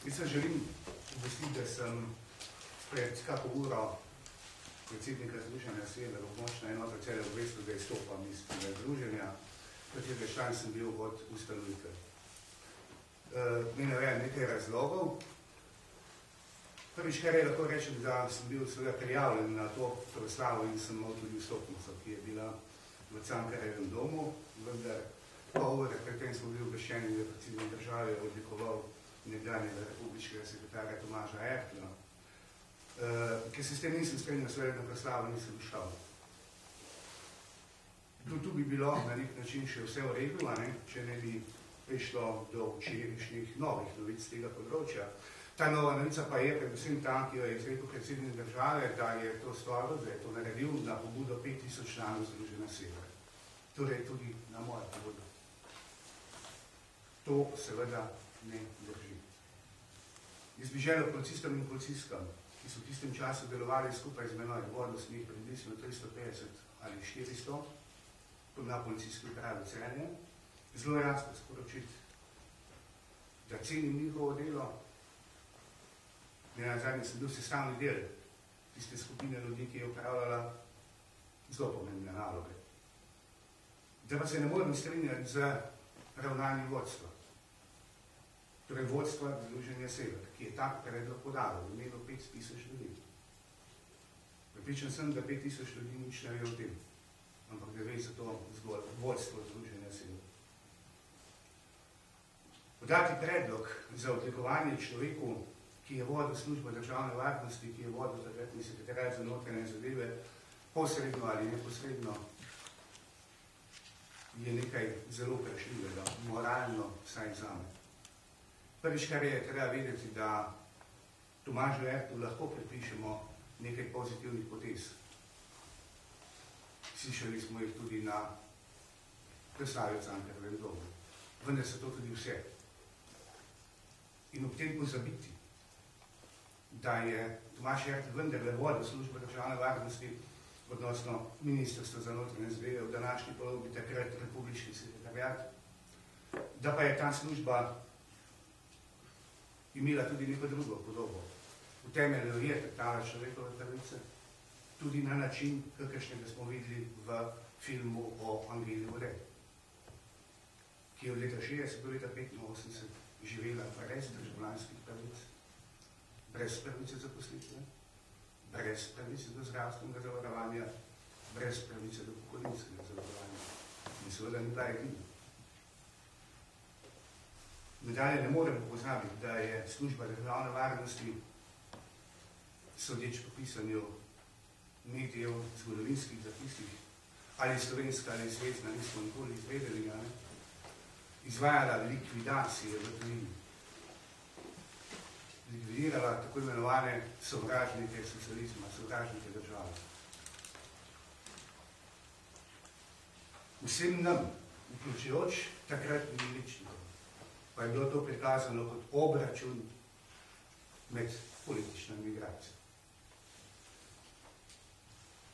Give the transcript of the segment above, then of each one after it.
Jaz se želim obvestiti, da sem pred kako uro predsednika Združenja Sever območna enota Celje obvestil, da izstopam iz tega združenja, katerega član sem bil od ustanovitve. Mi navajam nekaj razlogov. Prvič, kar je lahko rečem, da sem bil seveda prijavljen na to proslavo in sem imel tudi vstopnico, ki je bila v Cankarjevem domu, vendar pol ure pred tem smo bili obveščeni, da je predsednik države odlikoval nekdanjega republiškega sekretarja Tomaža Ertla. Ker se s tem nisem strinjal, seveda na proslavo nisem šel. Tu bi bilo na nek način še vse v redu, če ne bi prišlo do včerajšnjih novih novic tega področja. Ta nova novica pa je predvsem ta, ki jo je izrekel predsednik države, da je to storil, da je to naredil na pobudo 5000 članov Združenja Sever. Torej tudi na mojo pobudo. To seveda ne drži. Jaz bi želel policistom in policistkam, ki so v tistem času delovali skupaj z menoj, vodno sem jih približno 350 ali 400, na policijski upravi Celje, zelo jasno sporočiti, da cenim njihovo delo. Nazadnje sem bil sestavni del tiste skupine ljudi, ki je upravljala zelo pomembne naloge. Da pa se ne morem strinjati z ravnanjem vodstva. Torej vodstva Združenja Sever, ki je tak predlog podalo v imenu 5000 ljudi. Pripričan sem, da 5000 ljudi nič ne ve o tem, ampak da ve za to zgolj vodstvo Združenja Sever. Podati predlog za odlikovanje človeku, ki je vodil službo državne varnosti, ki je vodil takratni sekretariat za notranje zadeve, posredno ali neposredno, je nekaj zelo vprašljivega, moralno vsaj zame. Prvič, kar je treba vedeti, da Tomažu Ertlu lahko pripišemo nekaj pozitivnih potez. Slišali smo jih tudi na proslavi v Cankarjevem domu. Vendar so to tudi vse. In ob tem pozabiti, da je Tomaž Ertl vendarle vodil službo državne varnosti, odnosno Ministrstvo za notranje zadeve, v današnji podobi takrat republiški sekretariat, da pa je ta služba imela tudi neko drugo podobo. V temelju je trtala človekove pravice, tudi na način, kakršnega smo videli v filmu o Angeli Vode, ki je od leta 60 do leta 85 živela brez državljanskih pravic, brez pravice zaposlitve, brez pravice do zdravstvenega zavarovanja, brez pravice do pokojninskega zavarovanja. In seveda ni bila edina. Nadalje ne moremo pozabiti, da je služba državne varnosti, sodeč po pisanju medijev, zgodovinskih zapisih, ali slovenska ali zvezna, nismo nikoli izvedeli, izvajala likvidacije v tujini. Likvidirala tako imenovane sovražnike socializma, sovražnike države. Vsem nam, vključujoč takratnim miličnikom, pa je bilo to prikazano kot obračun med politično migracijo.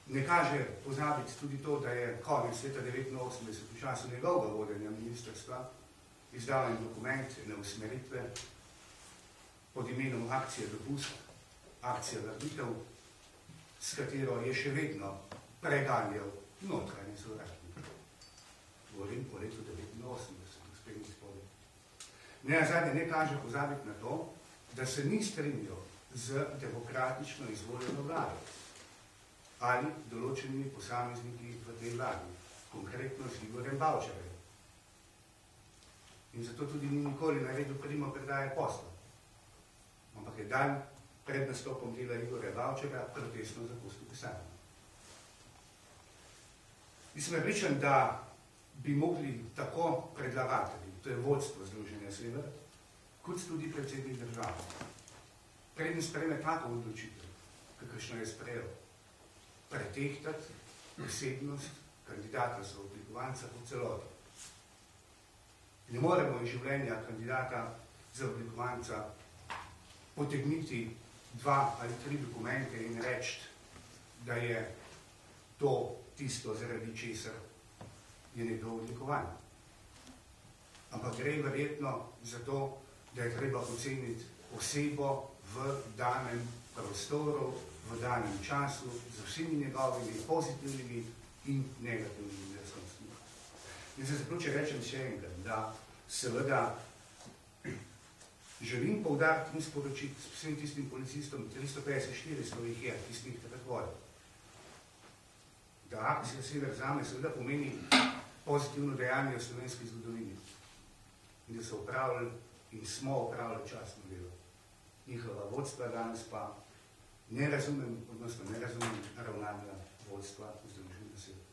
Ne kaže pozabiti tudi to, da je konec leta 1989 v času njegovega vodenja ministrstva izdal en dokument, ene usmeritve pod imenom Akcija Dopust, Akcija Vrnitev, s katero je še vedno preganjal notranje sovražnike. Govorim po letu 1989, gospodin gospodin. Nazadnje ne kaže pozabiti na to, da se ni strinjal z demokratično izvoljeno vlado ali določenimi posamezniki v tej vladi, konkretno z Igorjem Bavčarjem. In zato tudi ni nikoli naredil primo predaje posla. Ampak je dan pred nastopom dela Igorja Bavčarja protestno zapustil pisarno. Mislim prepričan, da bi mogli tako predlagatelji, to je vodstvo Združenja Sever, kot tudi predsednik države, preden sprejme tako odločitev, kakršno je sprejel, pretehtati osebnost kandidata za oblikovanca v celoti. Ne moremo iz življenja kandidata za oblikovanca potegniti 2 ali 3 dokumente in reči, da je to tisto, zaradi česar je nekdo oblikovan. Ampak gre verjetno za to, da je treba oceniti osebo v danem prostoru, v danem času, z vsemi njegovimi pozitivnimi in negativnimi lastnostmi. In za zaključek rečem še enkrat, da seveda želim poudariti in sporočiti vsem tistim policistom, 354 jih je, ki ste jih takrat vodili, da akcija Sever zame seveda pomeni pozitivno dejanje v slovenski zgodovini in da so opravili in smo opravili častno delo. Njihova vodstva danes pa ne razumem ravnanja vodstva v Združenih narodov.